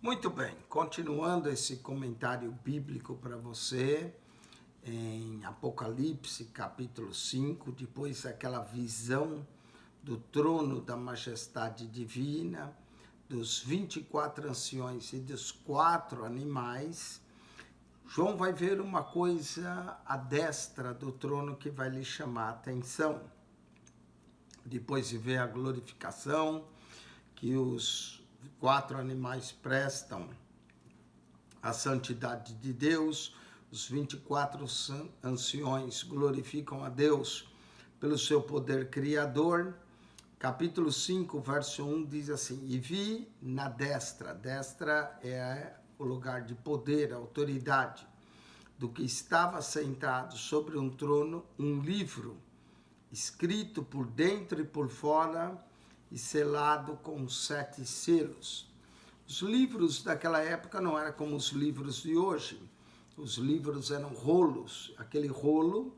Muito bem, continuando esse comentário bíblico para você, em Apocalipse capítulo 5, depois daquela visão do trono da majestade divina, dos 24 anciões e dos 4 animais, João vai ver uma coisa à destra do trono que vai lhe chamar a atenção. Depois de ver a glorificação que os 4 animais prestam à santidade de Deus, os 24 anciões glorificam a Deus pelo seu poder criador. Capítulo 5, verso 1 diz assim: E vi na destra, destra é o lugar de poder, autoridade, do que estava sentado sobre um trono, um livro, escrito por dentro e por fora, e selado com 7 selos. Os livros daquela época não eram como os livros de hoje. Os livros eram rolos. Aquele rolo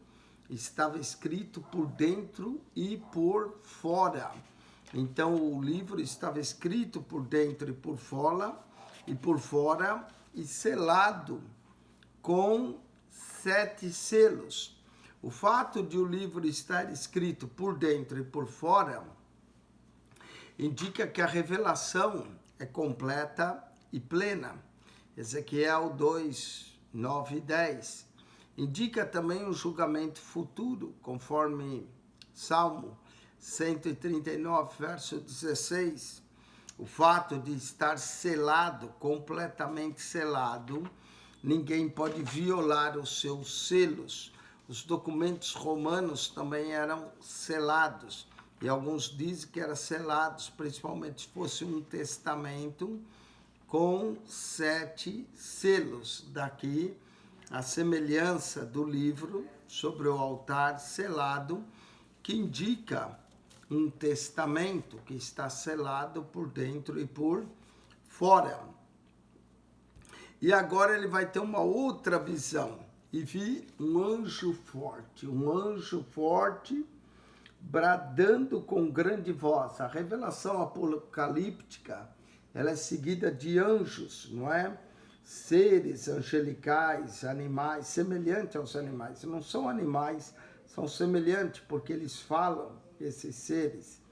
estava escrito por dentro e por fora. Então o livro estava escrito por dentro e por fora e selado com 7 selos. O fato de o livro estar escrito por dentro e por fora indica que a revelação é completa e plena. Ezequiel 2, 9 e 10. Indica também um julgamento futuro, conforme Salmo 139, verso 16. O fato de estar selado, completamente selado, ninguém pode violar os seus selos. Os documentos romanos também eram selados. E alguns dizem que eram selados, principalmente se fosse um testamento com 7 selos. Daqui a semelhança do livro sobre o altar selado, que indica um testamento que está selado por dentro e por fora. E agora ele vai ter uma outra visão. E vi um anjo forte, bradando com grande voz. A revelação apocalíptica, ela é seguida de anjos, não é? Seres angelicais, animais, semelhantes aos animais. Não são animais, são semelhantes, porque eles falam, esses seres.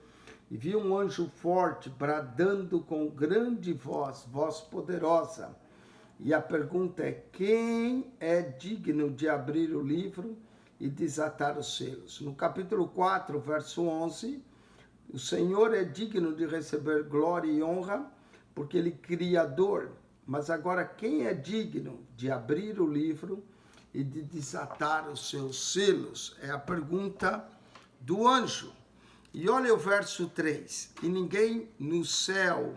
E vi um anjo forte, bradando com grande voz, voz poderosa. E a pergunta é: quem é digno de abrir o livro e desatar os selos? No capítulo 4, verso 11, o Senhor é digno de receber glória e honra, porque Ele é Criador. Mas agora, quem é digno de abrir o livro e de desatar os seus selos? É a pergunta do anjo. E olha o verso 3. E ninguém no céu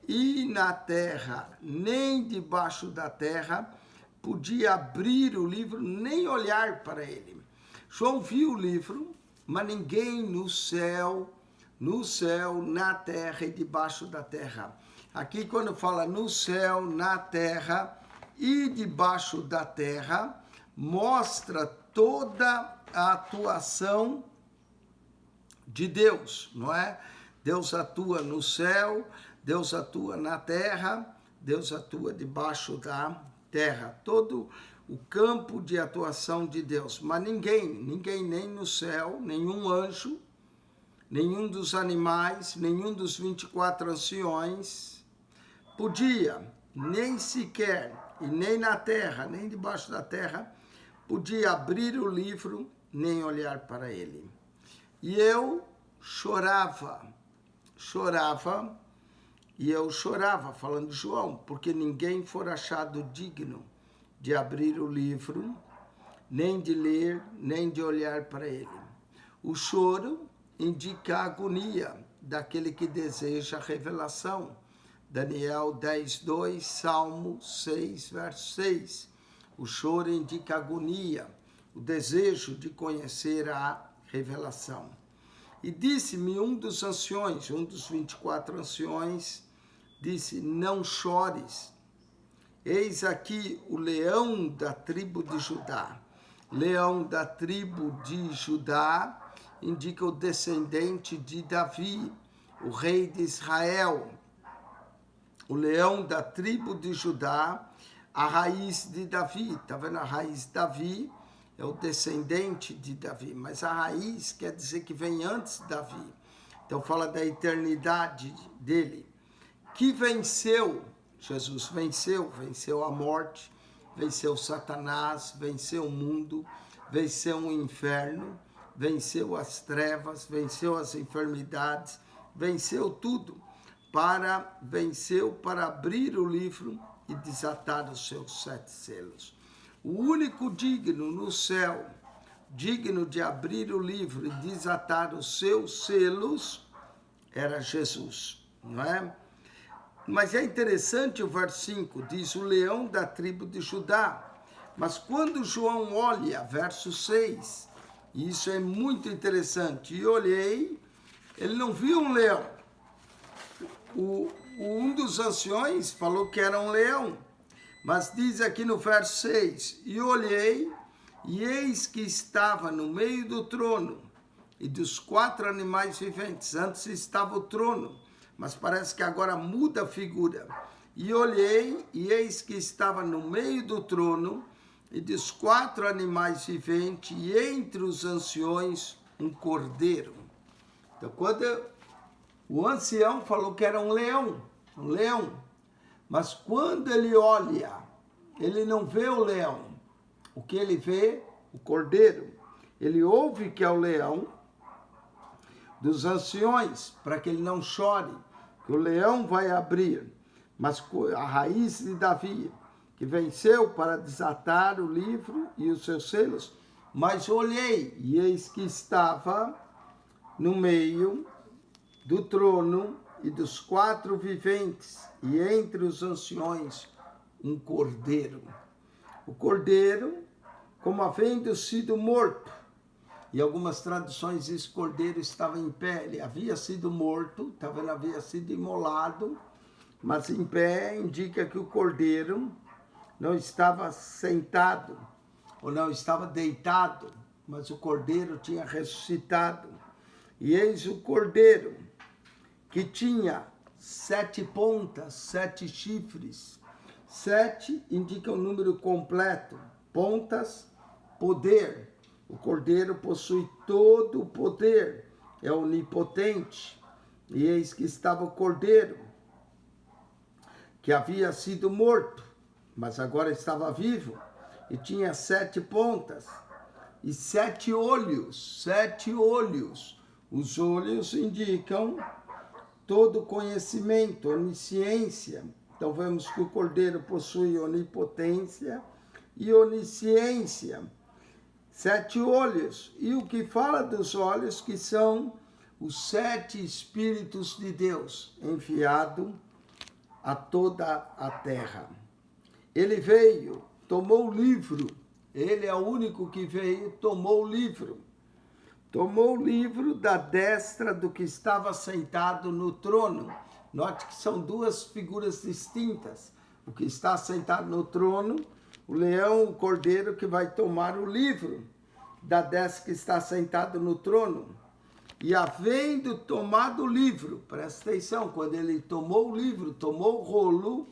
e na terra, nem debaixo da terra, podia abrir o livro, nem olhar para ele. João viu o livro, mas ninguém no céu, na terra e debaixo da terra. Aqui quando fala no céu, na terra e debaixo da terra, mostra toda a atuação de Deus, não é? Deus atua no céu, Deus atua na terra, Deus atua debaixo da terra. Todo o campo de atuação de Deus. Mas ninguém nem no céu, nenhum anjo, nenhum dos animais, nenhum dos 24 anciões podia, nem sequer, e nem na terra, nem debaixo da terra, podia abrir o livro, nem olhar para ele. E eu chorava, falando de João, porque ninguém for achado digno de abrir o livro, nem de ler, nem de olhar para ele. O choro indica a agonia daquele que deseja a revelação. Daniel 10, 2, Salmo 6, verso 6. O choro indica a agonia, o desejo de conhecer a revelação. E disse-me um dos anciões, um dos 24 anciões, disse: não chores, eis aqui o leão da tribo de Judá. Leão da tribo de Judá indica o descendente de Davi, o rei de Israel. o leão da tribo de Judá, a raiz de Davi. Está vendo? A raiz de Davi é o descendente de Davi, mas a raiz quer dizer que vem antes de Davi. Então fala da eternidade dele. Que venceu, Jesus venceu a morte, venceu Satanás, venceu o mundo, venceu o inferno, venceu as trevas, venceu as enfermidades, venceu tudo. Venceu para abrir o livro e desatar os seus 7 selos. O único digno no céu, digno de abrir o livro e desatar os seus selos, era Jesus, não é? Mas é interessante o verso 5, diz o leão da tribo de Judá. Mas quando João olha, verso 6, e isso é muito interessante, e olhei, ele não viu um leão. Um dos anciões falou que era um leão, mas diz aqui no verso 6, e olhei, e eis que estava no meio do trono e dos 4 animais viventes. Antes estava o trono, mas parece que agora muda a figura. E olhei, e eis que estava no meio do trono e dos 4 animais viventes, e entre os anciões um cordeiro. Então, quando o ancião falou que era um leão, mas quando ele olha, ele não vê o leão. O que ele vê? O cordeiro. Ele ouve que é o leão dos anciões, para que ele não chore, que o leão vai abrir. Mas a raiz de Davi, que venceu para desatar o livro e os seus selos, mas olhei, e eis que estava no meio do trono e dos 4 viventes, e entre os anciões um cordeiro. O cordeiro, como havendo sido morto, e algumas traduções diz que o cordeiro estava em pé, ele havia sido morto, havia sido imolado, mas em pé indica que o cordeiro não estava sentado, ou não estava deitado, mas o cordeiro tinha ressuscitado. E eis o cordeiro, que tinha 7 pontas, 7 chifres. 7 indica o número completo. Pontas, poder. O cordeiro possui todo o poder, é onipotente. E eis que estava o cordeiro, que havia sido morto, mas agora estava vivo, e tinha 7 pontas e 7 olhos. 7 olhos. Os olhos indicam todo conhecimento, onisciência. Então vemos que o cordeiro possui onipotência e onisciência. 7 olhos. E o que fala dos olhos, que são os 7 Espíritos de Deus enviado a toda a terra. Ele veio, tomou o livro. Ele é o único que veio, tomou o livro. Tomou o livro da destra do que estava sentado no trono. Note que são 2 figuras distintas. O que está sentado no trono, o leão, o cordeiro que vai tomar o livro da destra que está sentado no trono. E havendo tomado o livro, presta atenção, quando ele tomou o livro, tomou o rolo,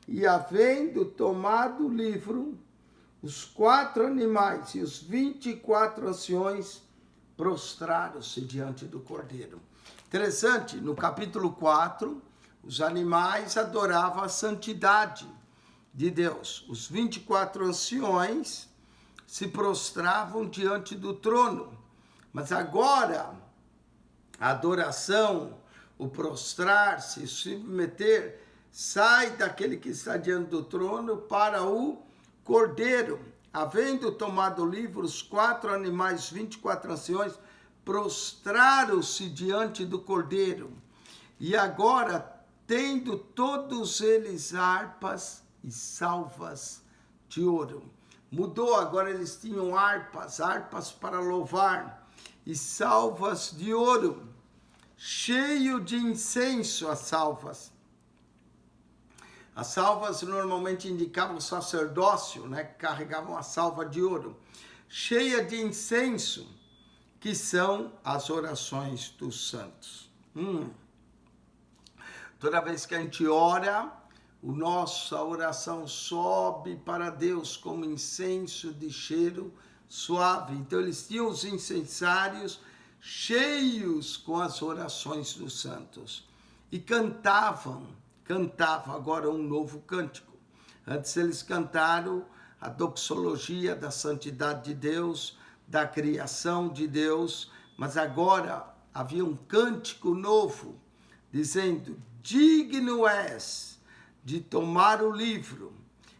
e havendo tomado o livro, os 4 animais e os 24 anciões prostraram-se diante do cordeiro. Interessante, no capítulo 4, os animais adoravam a santidade de Deus. Os 24 anciões se prostravam diante do trono. Mas agora, a adoração, o prostrar-se, submeter, sai daquele que está diante do trono para o cordeiro. Havendo tomado o livro, os 4 animais, 24 anciões, prostraram-se diante do cordeiro. E agora, tendo todos eles harpas e salvas de ouro. Mudou, agora eles tinham harpas para louvar, e salvas de ouro, cheio de incenso as salvas. As salvas normalmente indicavam o sacerdócio, né, que carregavam a salva de ouro, cheia de incenso, que são as orações dos santos. Toda vez que a gente ora, nossa oração sobe para Deus como incenso de cheiro suave. Então eles tinham os incensários cheios com as orações dos santos. E cantavam agora um novo cântico. Antes eles cantaram a doxologia da santidade de Deus, da criação de Deus, mas agora havia um cântico novo, dizendo: digno és de tomar o livro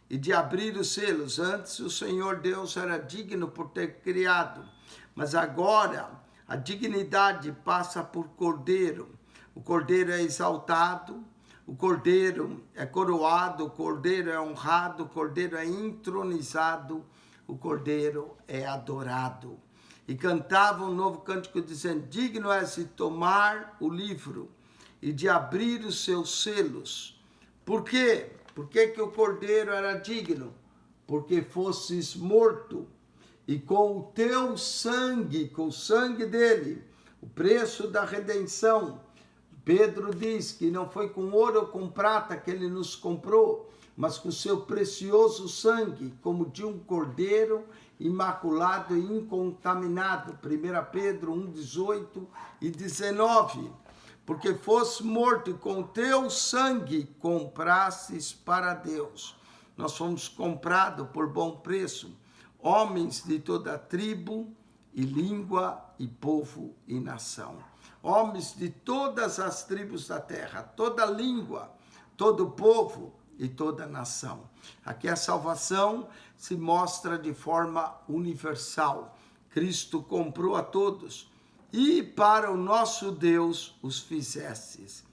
e de abrir os selos. Antes o Senhor Deus era digno por ter criado, mas agora a dignidade passa por Cordeiro. O Cordeiro é exaltado, o Cordeiro é coroado, o Cordeiro é honrado, o Cordeiro é entronizado, o Cordeiro é adorado. E cantava um novo cântico dizendo: digno és de tomar o livro e de abrir os seus selos. Por quê? Por que o Cordeiro era digno? Porque fosses morto, e com o teu sangue, com o sangue dele, o preço da redenção. Pedro diz que não foi com ouro ou com prata que ele nos comprou, mas com seu precioso sangue, como de um cordeiro imaculado e incontaminado. 1 Pedro 1, 18 e 19. Porque fosse morto e com teu sangue comprasses para Deus. Nós fomos comprados por bom preço, homens de toda tribo e língua e povo e nação. Homens de todas as tribos da terra, toda língua, todo povo e toda nação. Aqui a salvação se mostra de forma universal. Cristo comprou a todos. E para o nosso Deus os fizestes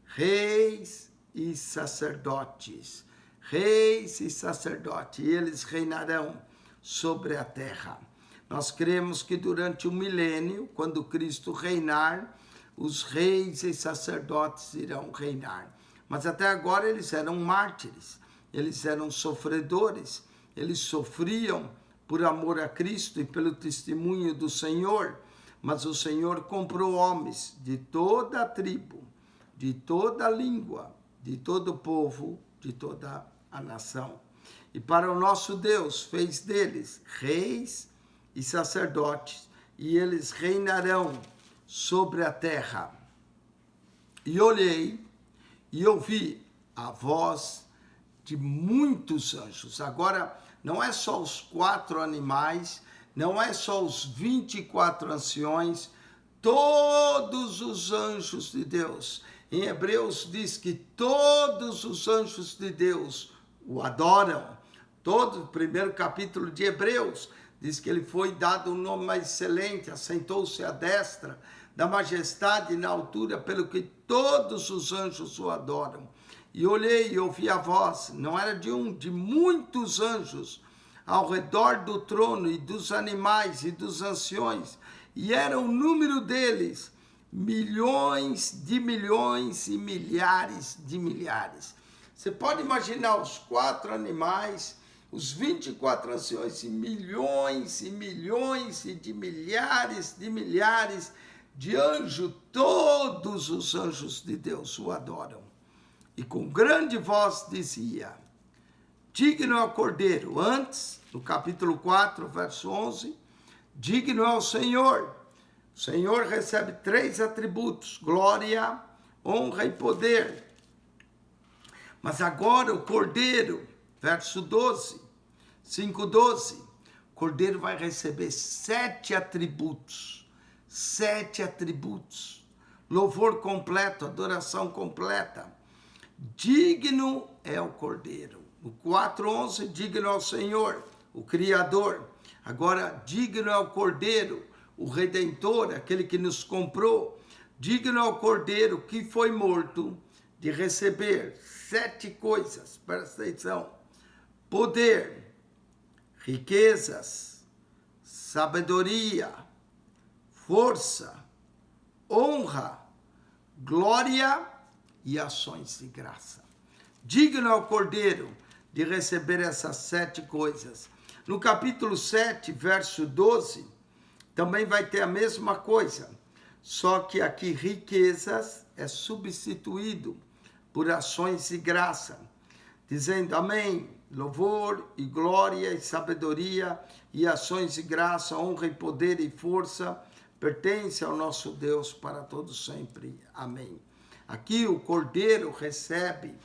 reis e sacerdotes. Reis e sacerdotes, e eles reinarão sobre a terra. Nós cremos que durante o milênio, quando Cristo reinar, os reis e sacerdotes irão reinar. Mas até agora eles eram mártires, eles eram sofredores, eles sofriam por amor a Cristo e pelo testemunho do Senhor. Mas o Senhor comprou homens de toda a tribo, de toda a língua, de todo o povo, de toda a nação. E para o nosso Deus fez deles reis e sacerdotes, e eles reinarão sobre a terra. E olhei e ouvi a voz de muitos anjos. Agora, não é só os 4 animais, não é só os 24 anciões, todos os anjos de Deus. Em Hebreus diz que todos os anjos de Deus o adoram. Todo o primeiro capítulo de Hebreus diz que ele foi dado um nome mais excelente, assentou-se à destra da majestade e na altura, pelo que todos os anjos o adoram. E olhei e ouvi a voz, não era de um, de muitos anjos, ao redor do trono e dos animais e dos anciões, e era o número deles, milhões de milhões e milhares de milhares. Você pode imaginar os 4 animais, os 24 anciões e milhões e de milhares de anjos, todos os anjos de Deus o adoram. E com grande voz dizia: digno é o Cordeiro. Antes, no capítulo 4, verso 11, digno é o Senhor. O Senhor recebe 3 atributos: glória, honra e poder. Mas agora o Cordeiro, verso 12, 5:12, o Cordeiro vai receber 7 atributos. 7 atributos. Louvor completo, adoração completa. Digno é o Cordeiro. No 4:11, digno é o Senhor, o Criador. Agora, digno é o Cordeiro, o Redentor, aquele que nos comprou. Digno é o Cordeiro que foi morto de receber 7 coisas, presta atenção: poder, riquezas, sabedoria, força, honra, glória e ações de graça. Digno é o Cordeiro de receber essas 7 coisas. No capítulo 7, verso 12, também vai ter a mesma coisa, só que aqui riquezas é substituído por ações de graça, dizendo amém, louvor e glória e sabedoria e ações de graça, honra e poder e força, pertence ao nosso Deus para todos sempre. Amém. Aqui o Cordeiro recebe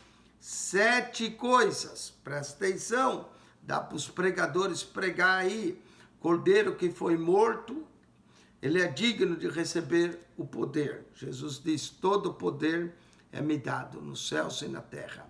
7 coisas, presta atenção, dá para os pregadores pregar aí. Cordeiro que foi morto, ele é digno de receber o poder. Jesus diz, todo o poder é me dado nos céus e na terra.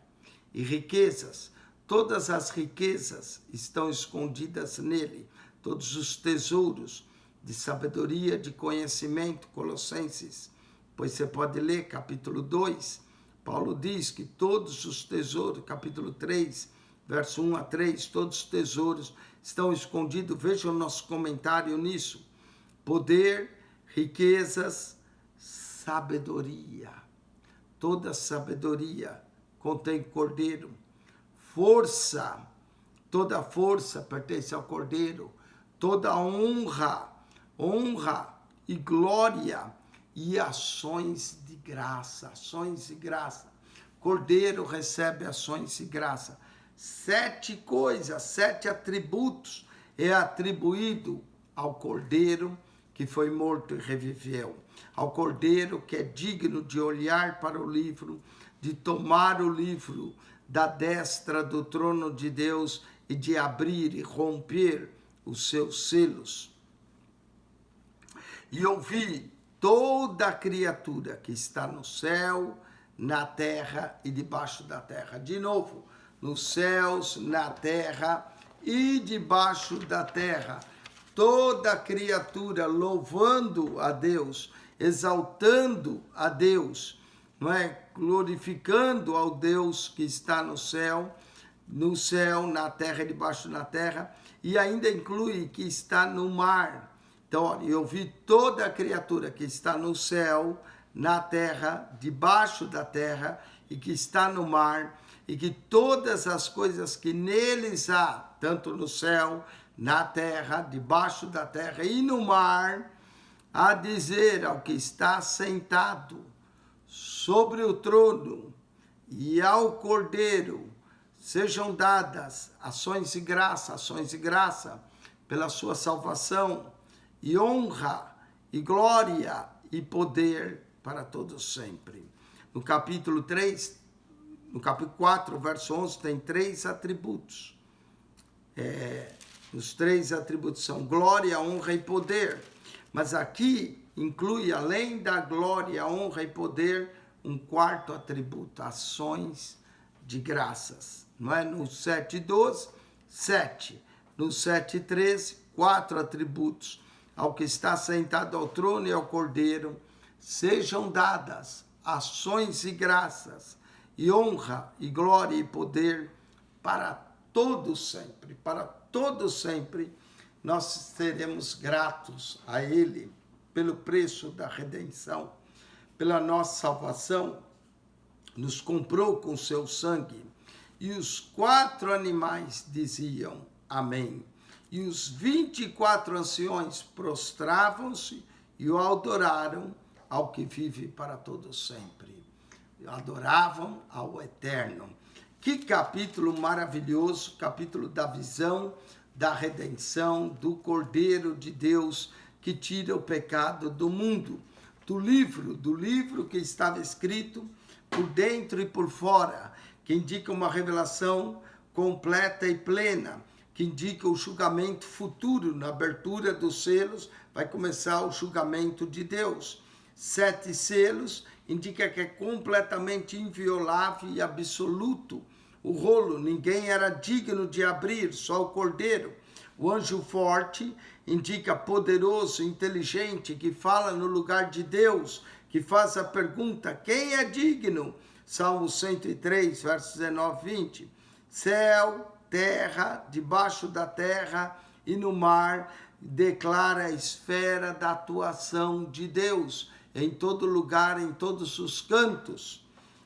E riquezas, todas as riquezas estão escondidas nele, todos os tesouros de sabedoria, de conhecimento, Colossenses. Pois você pode ler capítulo 2, Paulo diz que todos os tesouros, capítulo 3, verso 1 a 3, todos os tesouros estão escondidos. Veja o nosso comentário nisso. Poder, riquezas, sabedoria. Toda sabedoria contém Cordeiro. Força, toda força pertence ao Cordeiro. Toda honra e glória e ações de graça, ações de graça. Cordeiro recebe ações de graça. 7 coisas, 7 atributos é atribuído ao Cordeiro que foi morto e reviveu. Ao Cordeiro que é digno de olhar para o livro, de tomar o livro da destra do trono de Deus e de abrir e romper os seus selos. E ouvi toda a criatura que está no céu, na terra e debaixo da terra. De novo, nos céus, na terra e debaixo da terra. Toda a criatura louvando a Deus, exaltando a Deus, não é? Glorificando ao Deus que está no céu, na terra e debaixo da terra, e ainda inclui que está no mar. Então, olha, eu vi toda a criatura que está no céu, na terra, debaixo da terra, e que está no mar, e que todas as coisas que neles há, tanto no céu, na terra, debaixo da terra e no mar, a dizer ao que está sentado sobre o trono e ao Cordeiro, sejam dadas ações de graça pela sua salvação, e honra, e glória, e poder para todos sempre. No capítulo 3, no capítulo 4, verso 11, tem 3 atributos. Os 3 atributos são glória, honra e poder. Mas aqui inclui, além da glória, honra e poder, um 4º atributo, ações de graças. Não é? No 7:12, 7. No 7:13, 4 atributos. Ao que está sentado ao trono e ao Cordeiro, sejam dadas ações de graças, e honra, e glória e poder para todos sempre. Para todos sempre, nós seremos gratos a Ele pelo preço da redenção, pela nossa salvação, nos comprou com seu sangue. E os 4 animais diziam amém. E os 24 anciões prostravam-se e o adoraram ao que vive para todos sempre. Adoravam ao Eterno. Que capítulo maravilhoso, capítulo da visão, da redenção, do Cordeiro de Deus que tira o pecado do mundo. Do livro que estava escrito por dentro e por fora, que indica uma revelação completa e plena, que indica o julgamento futuro. Na abertura dos selos vai começar o julgamento de Deus. 7 selos indica que é completamente inviolável e absoluto o rolo, ninguém era digno de abrir, só o Cordeiro. O anjo forte indica poderoso, inteligente, que fala no lugar de Deus, que faz a pergunta, quem é digno? Salmo 103, versos 19 e 20. Céu, terra, debaixo da terra e no mar, declara a esfera da atuação de Deus, em todo lugar, em todos os cantos.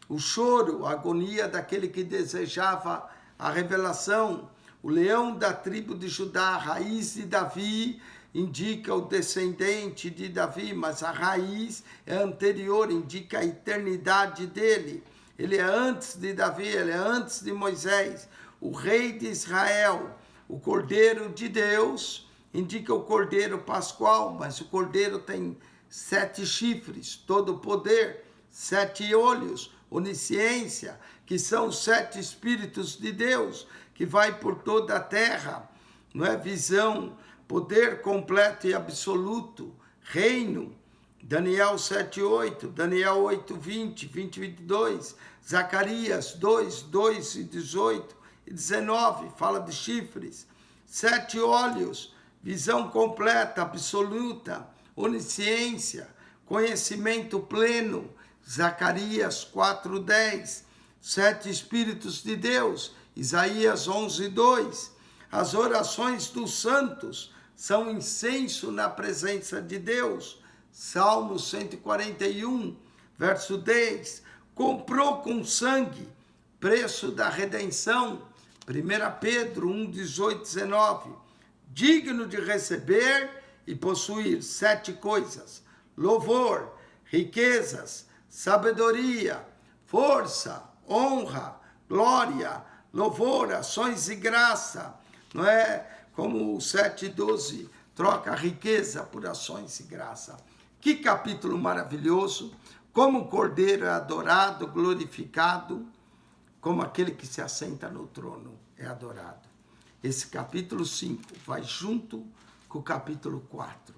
O choro, a agonia daquele que desejava a revelação. O leão da tribo de Judá, a raiz de Davi, indica o descendente de Davi, mas a raiz é anterior, indica a eternidade dele. ele é antes de Davi, ele é antes de Moisés, o rei de Israel, o Cordeiro de Deus, indica o Cordeiro Pascual, mas o Cordeiro tem 7 chifres, todo o poder, 7 olhos, onisciência, que são os 7 Espíritos de Deus, que vai por toda a terra, não é? Visão, poder completo e absoluto, reino, Daniel 7:8, Daniel 8:20, 20:22, Zacarias 2:2 e 18 e 19, fala de chifres, 7 olhos, visão completa, absoluta, onisciência, conhecimento pleno, Zacarias 4:10, 7 Espíritos de Deus, Isaías 11:2, as orações dos santos são incenso na presença de Deus, Salmo 141, verso 10, comprou com sangue, preço da redenção, 1 Pedro 1:18, 19, digno de receber e possuir 7 coisas, louvor, riquezas, sabedoria, força, honra, glória, louvor, ações de graça, não é? Como o 7:12 troca a riqueza por ações de graça. Que capítulo maravilhoso, como o Cordeiro é adorado, glorificado, como aquele que se assenta no trono é adorado. Esse capítulo 5 vai junto com o capítulo 4.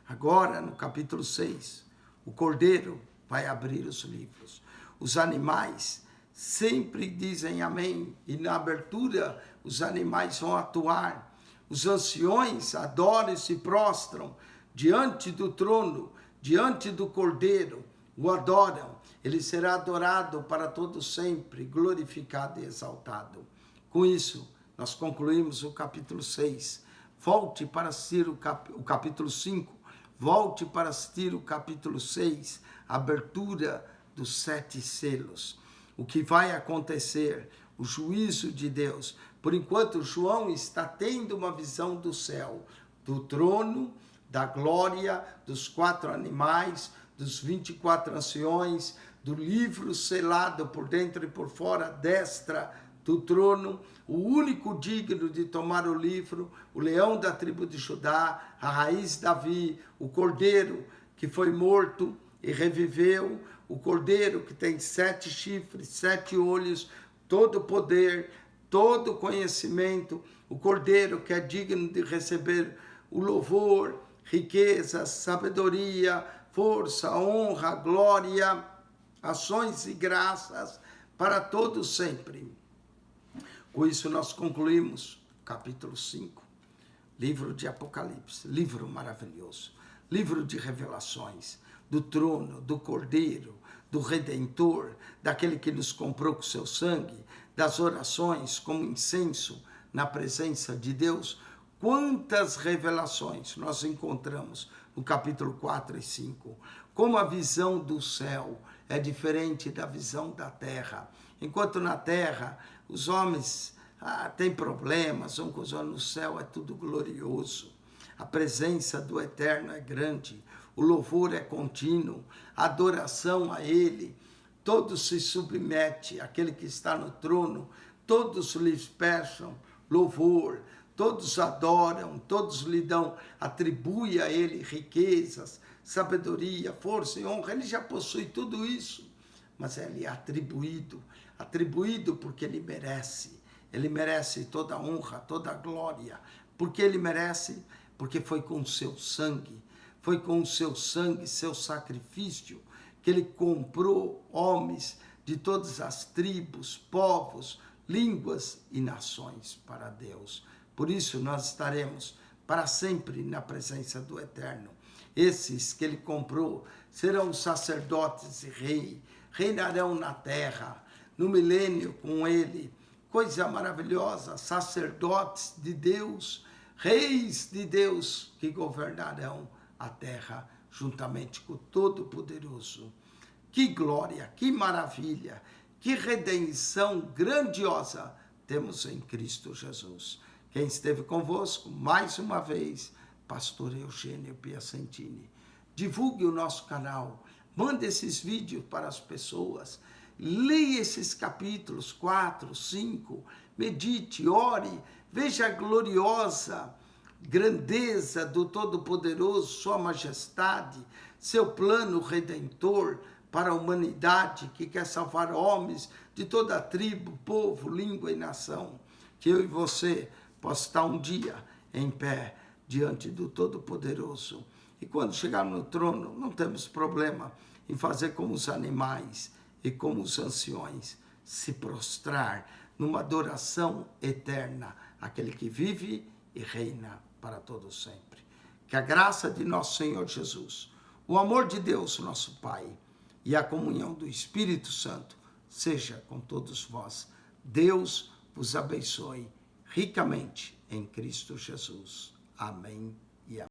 Agora, no capítulo 6, o Cordeiro vai abrir os livros. Os animais sempre dizem amém, e na abertura os animais vão atuar. Os anciões adoram e se prostram diante do trono, diante do Cordeiro, o adoram. Ele será adorado para todo sempre, glorificado e exaltado. Com isso, nós concluímos o capítulo 6. Volte para assistir o capítulo 5. Volte para assistir o capítulo 6, abertura dos 7 selos. O que vai acontecer, o juízo de Deus. Por enquanto, João está tendo uma visão do céu, do trono, da glória, dos 4 animais, dos 24 anciões, do livro selado por dentro e por fora, destra do trono, o único digno de tomar o livro, o leão da tribo de Judá, a raiz Davi, o cordeiro que foi morto e reviveu, o cordeiro que tem 7 chifres, 7 olhos, todo poder, todo conhecimento, o cordeiro que é digno de receber o louvor, riqueza, sabedoria, força, honra, glória, ações e graças para todos sempre. Com isso nós concluímos capítulo 5, livro de Apocalipse, livro maravilhoso, livro de revelações, do trono, do Cordeiro, do Redentor, daquele que nos comprou com seu sangue, das orações como incenso na presença de Deus. Quantas revelações nós encontramos no capítulo 4 e 5. Como a visão do céu é diferente da visão da terra. Enquanto na terra os homens têm problemas, no céu é tudo glorioso. A presença do Eterno é grande, o louvor é contínuo, a adoração a Ele, todos se submetem àquele que está no trono, todos lhe prestam louvor, todos adoram, todos lhe dão, atribui a Ele riquezas, sabedoria, força e honra. Ele já possui tudo isso, mas ele é atribuído porque ele merece toda a honra, toda a glória, porque ele merece, porque foi com o seu sangue, seu sacrifício, que ele comprou homens de todas as tribos, povos, línguas e nações para Deus. Por isso nós estaremos para sempre na presença do Eterno. Esses que ele comprou serão sacerdotes e rei, reinarão na terra, no milênio com ele. Coisa maravilhosa, sacerdotes de Deus, reis de Deus que governarão a terra juntamente com o Todo-Poderoso. Que glória, que maravilha, que redenção grandiosa temos em Cristo Jesus. Quem esteve convosco, mais uma vez, Pastor Eugênio Piacentini. Divulgue o nosso canal, mande esses vídeos para as pessoas, leia esses capítulos 4, 5, medite, ore, veja a gloriosa grandeza do Todo-Poderoso, sua majestade, seu plano redentor para a humanidade que quer salvar homens de toda tribo, povo, língua e nação. Que eu e você possa estar um dia em pé diante do Todo-Poderoso. E quando chegar no trono, não temos problema em fazer como os animais e como os anciões, se prostrar numa adoração eterna àquele que vive e reina para todo sempre. Que a graça de nosso Senhor Jesus, o amor de Deus, nosso Pai, e a comunhão do Espírito Santo seja com todos vós. Deus vos abençoe ricamente em Cristo Jesus. Amém.